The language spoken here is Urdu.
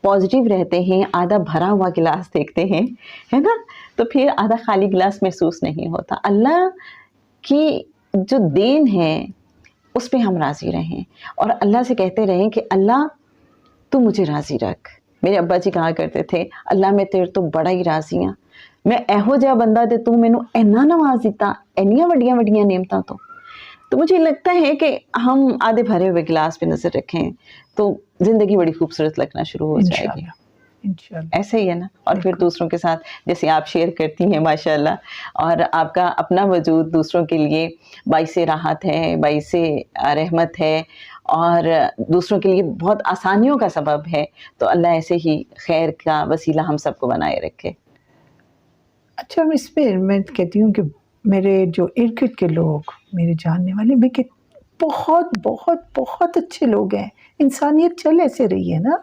پازیٹیو رہتے ہیں، آدھا بھرا ہوا گلاس دیکھتے ہیں، ہے نا؟ تو پھر آدھا خالی گلاس محسوس نہیں ہوتا۔ اللہ کی جو دین ہے اس پہ ہم راضی رہیں اور اللہ سے کہتے رہیں کہ اللہ تو مجھے راضی رکھ۔ میرے ابا جی کہا کرتے تھے اللہ میں تیرے تو بڑا ہی راضی ہاں، میں ایہو جہا بندہ تے تو مینوں اینا نواز دیتا، اینیاں وڈیاں وڈیاں نعمتاں تو مجھے لگتا ہے کہ ہم آدھے بھرے ہوئے گلاس پہ نظر رکھیں تو زندگی بڑی خوبصورت لگنا شروع ہو جائے گی۔ انشاءاللہ ایسے ہی ہے نا؟ اور پھر دوسروں کے ساتھ جیسے آپ شیئر کرتی ہیں ماشاءاللہ، اور آپ کا اپنا وجود دوسروں کے لیے باعث راحت ہے، باعث رحمت ہے، اور دوسروں کے لیے بہت آسانیوں کا سبب ہے، تو اللہ ایسے ہی خیر کا وسیلہ ہم سب کو بنائے رکھے۔ اچھا، اس پہ میں کہتی ہوں کہ میرے جو ارد گرد کے لوگ، میرے جاننے والے بہت بہت بہت اچھے لوگ ہیں، انسانیت چل ایسے رہی ہے نا،